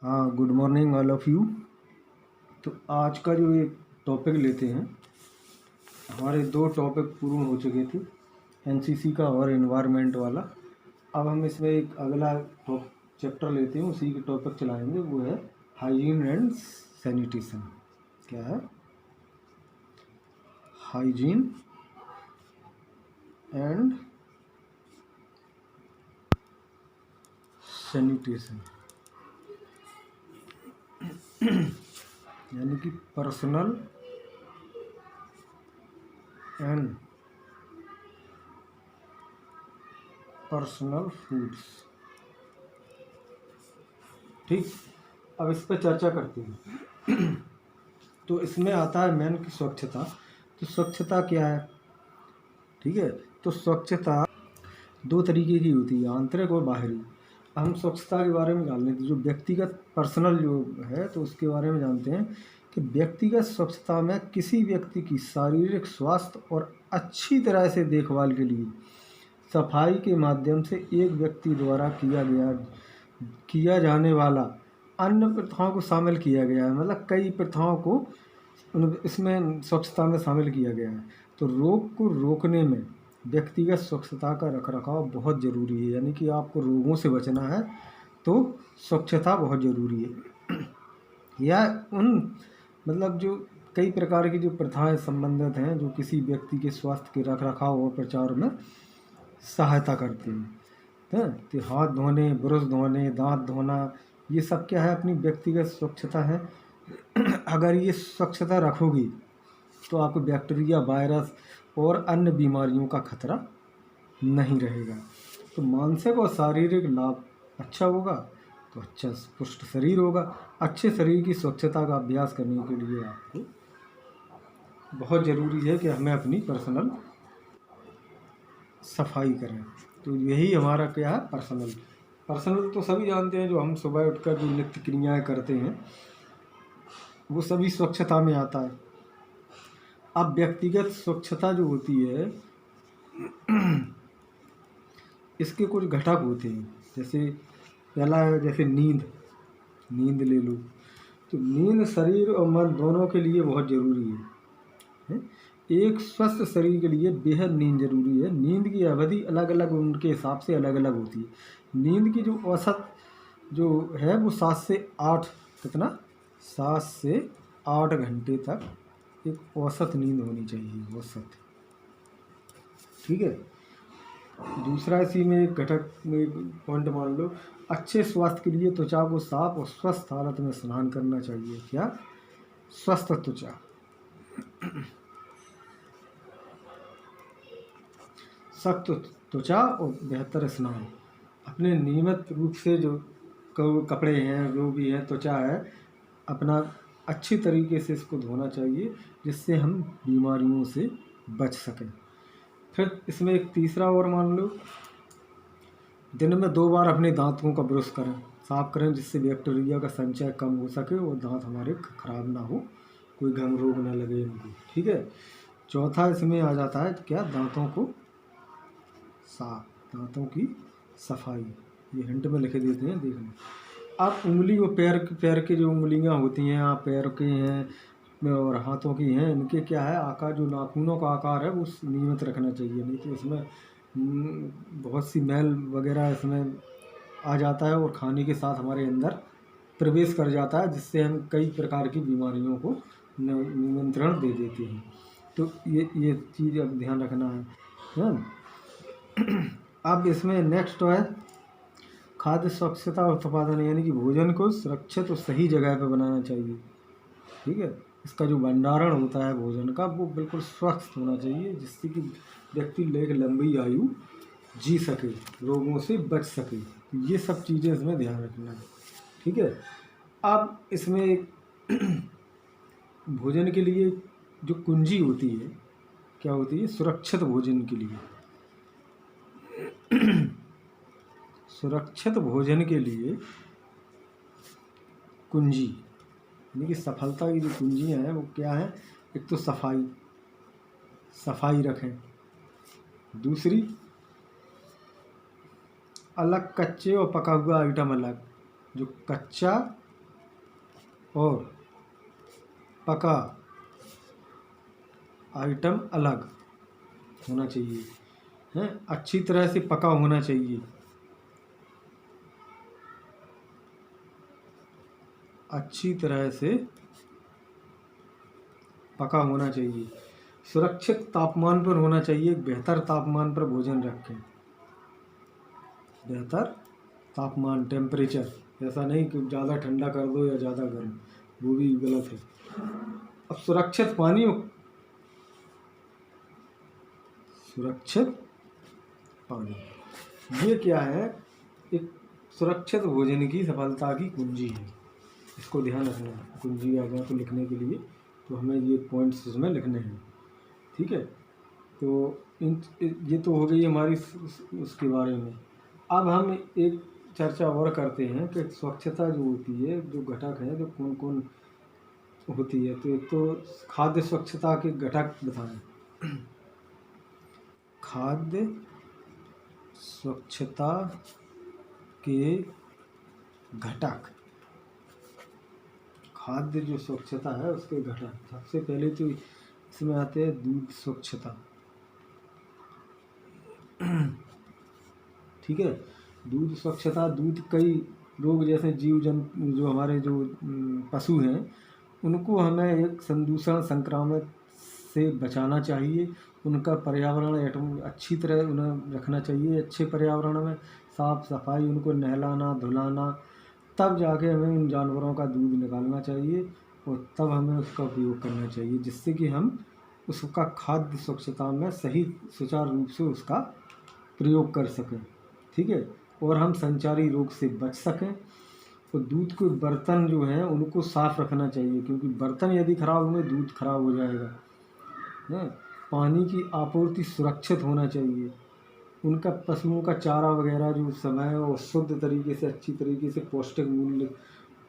हाँ, good morning all of you. तो आज का जो एक टॉपिक लेते हैं, हमारे 2 टॉपिक पूर्ण हो चुके थे, एनसीसी का और एनवायरनमेंट वाला। अब हम इसमें एक अगला चैप्टर लेते हैं, उसी के टॉपिक चलाएंगे, वो है हाइजीन एंड सैनिटेशन। क्या है? हाइजीन एंड सैनिटेशन, यानी कि पर्सनल एंड पर्सनल फूड्स। ठीक, अब इस पर चर्चा करते हैं। तो इसमें आता है मेन की स्वच्छता। तो स्वच्छता क्या है? ठीक है, तो स्वच्छता 2 तरीके की होती है, आंतरिक और बाहरी। हम स्वच्छता के बारे में जान लेते हैं, जो व्यक्तिगत पर्सनल जो है, तो उसके बारे में जानते हैं कि व्यक्तिगत स्वच्छता में किसी व्यक्ति की शारीरिक स्वास्थ्य और अच्छी तरह से देखभाल के लिए सफाई के माध्यम से एक व्यक्ति द्वारा किया जाने वाला अन्य प्रथाओं को शामिल किया गया है। मतलब कई प्रथाओं को इसमें स्वच्छता में शामिल किया गया है। तो रोग को रोकने में व्यक्तिगत स्वच्छता का रखरखाव बहुत ज़रूरी है, यानी कि आपको रोगों से बचना है तो स्वच्छता बहुत ज़रूरी है। या उन मतलब जो कई प्रकार की जो प्रथाएं संबंधित हैं, जो किसी व्यक्ति के स्वास्थ्य के रखरखाव और प्रचार में सहायता करती हैं। तो हाथ धोने, ब्रश धोने, दांत धोना, ये सब क्या है? अपनी व्यक्तिगत स्वच्छता है। अगर ये स्वच्छता रखोगी तो आपको बैक्टीरिया, वायरस और अन्य बीमारियों का खतरा नहीं रहेगा। तो मानसिक और शारीरिक लाभ अच्छा होगा तो अच्छा पुष्ट शरीर होगा। अच्छे शरीर की स्वच्छता का अभ्यास करने के लिए आपको बहुत ज़रूरी है कि हमें अपनी पर्सनल सफाई करें। तो यही हमारा क्या है? पर्सनल तो सभी जानते हैं, जो हम सुबह उठकर जो नित्य क्रियाएँ करते हैं वो सभी स्वच्छता में आता है। अब व्यक्तिगत स्वच्छता जो होती है, इसके कुछ घटक होते हैं। जैसे पहला है, जैसे नींद ले लो। तो नींद शरीर और मन दोनों के लिए बहुत ज़रूरी है। एक स्वस्थ शरीर के लिए बेहद नींद जरूरी है। नींद की अवधि अलग अलग उनके हिसाब से अलग अलग होती है। नींद की जो औसत जो है वो 7 से 8 कितना 7 से 8 घंटे तक एक औसत नींद होनी चाहिए, औसत। ठीक है। दूसरा इसी में एक घटक में एक पॉइंट मान लो, अच्छे स्वास्थ्य के लिए त्वचा को साफ और स्वस्थ हालत में स्नान करना चाहिए। क्या? स्वस्थ त्वचा, सख्त त्वचा और बेहतर स्नान। अपने नियमित रूप से जो कपड़े हैं, जो भी है, त्वचा है, अपना अच्छी तरीके से इसको धोना चाहिए, जिससे हम बीमारियों से बच सकें। फिर इसमें एक तीसरा और मान लो, दिन में 2 बार अपने दांतों का ब्रश करें, साफ करें, जिससे बैक्टीरिया का संचय कम हो सके और दांत हमारे खराब ना हो, कोई गम रोग ना लगे इनको। ठीक है। चौथा इसमें आ जाता है क्या? दांतों को साफ, दांतों की सफाई। ये हिंट में लिखे देते हैं, देखना। आप उंगली और पैर की जो उंगलियां होती हैं, आप पैर के हैं और हाथों की हैं, इनके क्या है आकार, जो नाखूनों का आकार है वो नियमित रखना चाहिए। नहीं तो इसमें बहुत सी मैल वगैरह इसमें आ जाता है और खाने के साथ हमारे अंदर प्रवेश कर जाता है, जिससे हम कई प्रकार की बीमारियों को निमंत्रण दे देते हैं। तो ये चीज़ अब ध्यान रखना है। अब इसमें नेक्स्ट है खाद्य स्वच्छता और उत्पादन, यानी कि भोजन को सुरक्षित और सही जगह पर बनाना चाहिए। ठीक है। इसका जो भंडारण होता है भोजन का, वो बिल्कुल स्वस्थ होना चाहिए, जिससे कि व्यक्ति एक लंबी आयु जी सके, रोगों से बच सके। तो ये सब चीज़ें इसमें ध्यान रखना है। ठीक है। अब इसमें एक भोजन के लिए जो कुंजी होती है, क्या होती है? सुरक्षित भोजन के लिए सुरक्षित भोजन के लिए कुंजी, यानी कि सफलता की जो कुंजियाँ हैं वो क्या है? एक तो सफाई रखें। दूसरी, अलग कच्चे और पका हुआ आइटम अलग। जो कच्चा और पका आइटम अलग होना चाहिए, हैं, अच्छी तरह से पका होना चाहिए, अच्छी तरह से पका होना चाहिए, सुरक्षित तापमान पर होना चाहिए, बेहतर तापमान पर भोजन रखें, बेहतर तापमान टेम्परेचर, ऐसा नहीं कि ज़्यादा ठंडा कर दो या ज़्यादा गर्म, वो भी गलत है। अब सुरक्षित पानी, सुरक्षित पानी, ये क्या है, एक सुरक्षित भोजन की सफलता की कुंजी है, इसको ध्यान रखना है। कुंजी आगे को लिखने के लिए तो हमें ये पॉइंट्स इसमें लिखने हैं, ठीक है। तो ये तो हो गई हमारी उसके बारे में। अब हम एक चर्चा और करते हैं कि स्वच्छता जो होती है, जो घटक हैं, जो कौन कौन होती है। तो एक तो खाद्य स्वच्छता के घटक बताएं। खाद्य स्वच्छता के घटक, खाद्य जो स्वच्छता है उसके घटक, सबसे पहले तो इसमें आते हैं दूध स्वच्छता, ठीक है। दूध स्वच्छता, दूध कई रोग जैसे जीव जंतु जो हमारे जो पशु हैं उनको हमें एक संदूषण संक्रामक से बचाना चाहिए, उनका पर्यावरण एटम अच्छी तरह उन्हें रखना चाहिए, अच्छे पर्यावरण में साफ सफाई, उनको नहलाना धुलाना, तब जाके हमें उन जानवरों का दूध निकालना चाहिए और तब हमें उसका उपयोग करना चाहिए, जिससे कि हम उसका खाद्य स्वच्छता में सही सुचारू रूप से उसका प्रयोग कर सकें, ठीक है, और हम संचारी रोग से बच सकें। तो दूध के बर्तन जो हैं उनको साफ़ रखना चाहिए, क्योंकि बर्तन यदि खराब होंगे दूध खराब हो जाएगा, है। पानी की आपूर्ति सुरक्षित होना चाहिए, उनका पशुओं का चारा वगैरह जो समय और शुद्ध तरीके से अच्छी तरीके से पौष्टिक मूल्य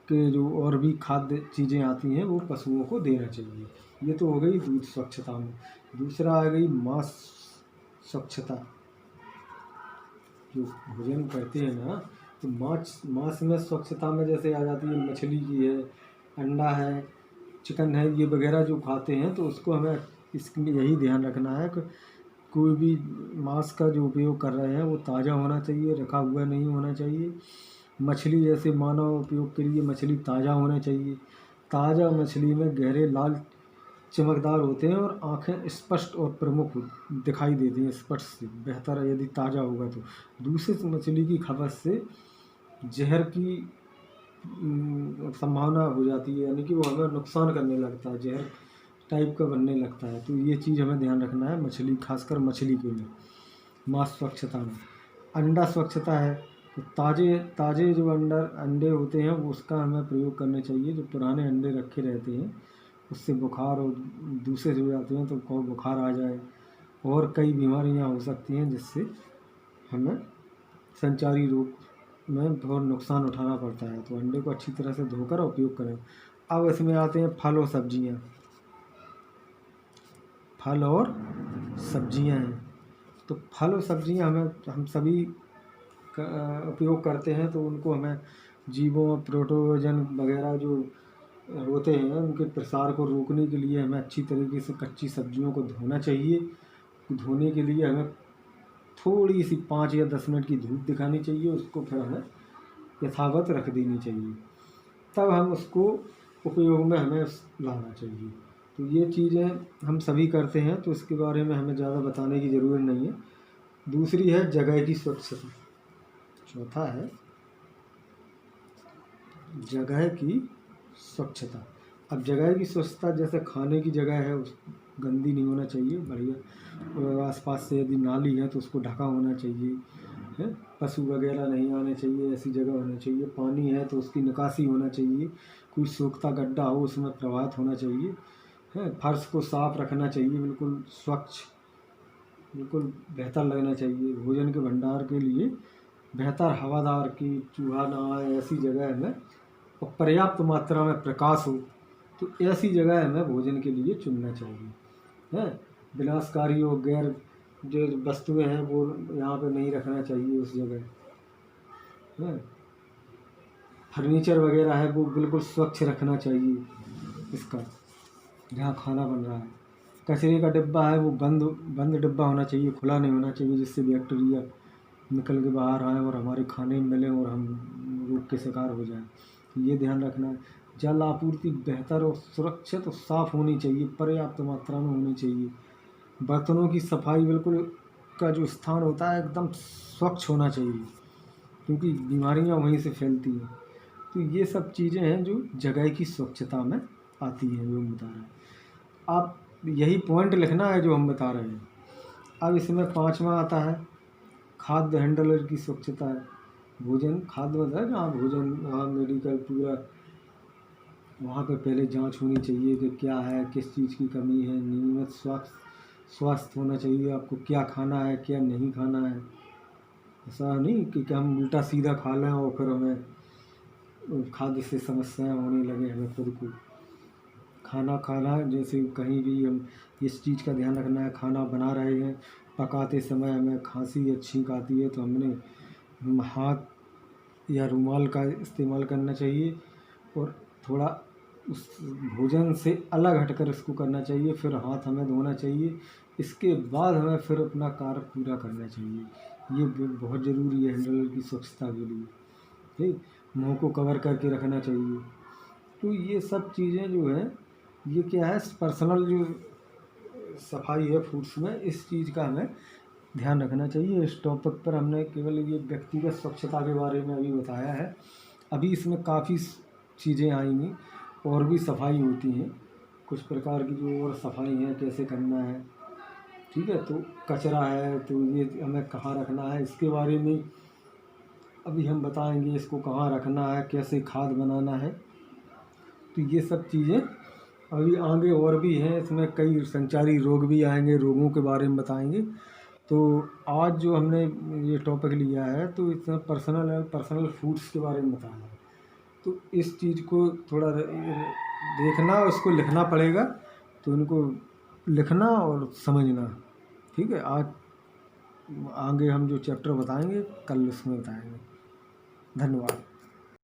के जो और भी खाद्य चीज़ें आती हैं वो पशुओं को देना चाहिए। ये तो हो गई दूध स्वच्छता में। दूसरा आ गई मांस स्वच्छता, जो भोजन करते हैं ना, तो मांस में स्वच्छता में जैसे आ जाती है मछली की है, अंडा है, चिकन है, ये वगैरह जो खाते हैं तो उसको हमें इसके लिए यही ध्यान रखना है कि कोई भी मांस का जो उपयोग कर रहे हैं वो ताज़ा होना चाहिए, रखा हुआ नहीं होना चाहिए। मछली जैसे मानव उपयोग के लिए मछली ताज़ा होना चाहिए, ताज़ा मछली में गहरे लाल चमकदार होते हैं और आँखें स्पष्ट और प्रमुख दिखाई देती हैं, स्पष्ट से बेहतर है यदि ताज़ा होगा तो। दूसरी मछली की खपत से जहर की संभावना हो जाती है, यानी कि वो हमें नुकसान करने लगता है, जहर टाइप का बनने लगता है। तो ये चीज़ हमें ध्यान रखना है मछली, खासकर मछली के लिए। मांस स्वच्छता में अंडा स्वच्छता है, तो ताज़े ताज़े जो अंडे होते हैं वो उसका हमें प्रयोग करना चाहिए। जो पुराने अंडे रखे रहते हैं उससे बुखार और दूसरे हो जाते हैं, तो को बुखार आ जाए और कई बीमारियां हो सकती हैं, जिससे हमें संचारी रोग में बहुत नुकसान उठाना पड़ता है। तो अंडे को अच्छी तरह से धोकर उपयोग करें। अब इसमें आते हैं फल और सब्जियां, फल और सब्जियां हैं। तो फल और सब्जियां हम सभी उपयोग करते हैं, तो उनको हमें जीवों प्रोटोजन वगैरह जो होते हैं उनके प्रसार को रोकने के लिए हमें अच्छी तरीके से कच्ची सब्जियों को धोना चाहिए। धोने के लिए हमें थोड़ी सी 5 या 10 मिनट की धूप दिखानी चाहिए, उसको फिर हमें यथावत रख देनी चाहिए, तब हम उसको उपयोग में हमें लाना चाहिए। तो ये चीज़ें हम सभी करते हैं, तो इसके बारे में हमें ज़्यादा बताने की ज़रूरत नहीं है। दूसरी है जगह की स्वच्छता, चौथा है जगह की स्वच्छता। अब जगह की स्वच्छता जैसे खाने की जगह है उस गंदी नहीं होना चाहिए, बढ़िया, और आसपास से यदि नाली है तो उसको ढका होना चाहिए, है, पशु वगैरह नहीं आने चाहिए, ऐसी जगह होनी चाहिए। पानी है तो उसकी निकासी होना चाहिए, कोई सूखता गड्ढा हो उसमें प्रवाहित होना चाहिए, है। फर्श को साफ रखना चाहिए, बिल्कुल स्वच्छ, बिल्कुल बेहतर लगना चाहिए। भोजन के भंडार के लिए बेहतर हवादार की चूहा ना आए ऐसी जगह हमें, और पर्याप्त मात्रा में प्रकाश हो तो ऐसी जगह हमें भोजन के लिए चुनना चाहिए, है। विनाशकारी और गैर जो वस्तुएं हैं वो यहाँ पे नहीं रखना चाहिए उस जगह, है। फर्नीचर वगैरह है वो बिल्कुल स्वच्छ रखना चाहिए इसका, जहाँ खाना बन रहा है। कचरे का डिब्बा है वो बंद बंद डिब्बा होना चाहिए, खुला नहीं होना चाहिए, जिससे बैक्टीरिया निकल के बाहर आए और हमारे खाने में मिले और हम रोग के शिकार हो जाएं। ये ध्यान रखना है। जल आपूर्ति बेहतर और सुरक्षित और साफ़ होनी चाहिए, पर्याप्त मात्रा में होनी चाहिए। बर्तनों की सफाई बिल्कुल का जो स्थान होता है एकदम स्वच्छ होना चाहिए, क्योंकि बीमारियां वहीं से फैलती हैं। तो ये सब चीज़ें हैं जो जगह की स्वच्छता में आती हैं, जो हम बता रहे हैं। आप यही पॉइंट लिखना है जो हम बता रहे हैं। अब इसमें 5वां आता है खाद्य हैंडलर की स्वच्छता है। भोजन खाद्य मतलब है जहाँ भोजन, वहाँ मेडिकल पूरा, वहाँ पे पहले जांच होनी चाहिए कि क्या है, किस चीज़ की कमी है। नियमित स्वास्थ्य होना चाहिए, आपको क्या खाना है क्या नहीं खाना है। ऐसा नहीं कि हम उल्टा सीधा खा लें और फिर हमें खाद्य से समस्याएं होने लगे। हमें खुद को खाना खाना, जैसे कहीं भी हम इस चीज़ का ध्यान रखना है, खाना बना रहे हैं, पकाते समय हमें खांसी या छींक आती है तो हमने हाथ या रुमाल का इस्तेमाल करना चाहिए और थोड़ा उस भोजन से अलग हटकर इसको करना चाहिए। फिर हाथ हमें धोना चाहिए, इसके बाद हमें फिर अपना कार्य पूरा करना चाहिए। ये बहुत ज़रूरी है हैंडलर की स्वच्छता के लिए। ठीक, मुँह को कवर करके रखना चाहिए। तो ये सब चीज़ें जो है, ये क्या है, पर्सनल जो सफाई है फूड्स में, इस चीज़ का हमें ध्यान रखना चाहिए। इस टॉपिक पर हमने केवल ये व्यक्तिगत स्वच्छता के बारे में अभी बताया है। अभी इसमें काफ़ी चीज़ें आएंगी और भी सफाई होती हैं, कुछ प्रकार की जो और सफाई है कैसे करना है। ठीक है, तो कचरा है तो ये हमें कहाँ रखना है, इसके बारे में अभी हम बताएंगे, इसको कहाँ रखना है, कैसे खाद बनाना है। तो ये सब चीज़ें अभी आगे और भी हैं, इसमें कई संचारी रोग भी आएंगे, रोगों के बारे में बताएंगे। तो आज जो हमने ये टॉपिक लिया है तो इसमें पर्सनल फूड्स के बारे में बताया है। तो इस चीज़ को थोड़ा देखना, उसको लिखना पड़ेगा, तो इनको लिखना और समझना। ठीक है, आज आगे हम जो चैप्टर बताएंगे कल उसमें बताएंगे। धन्यवाद।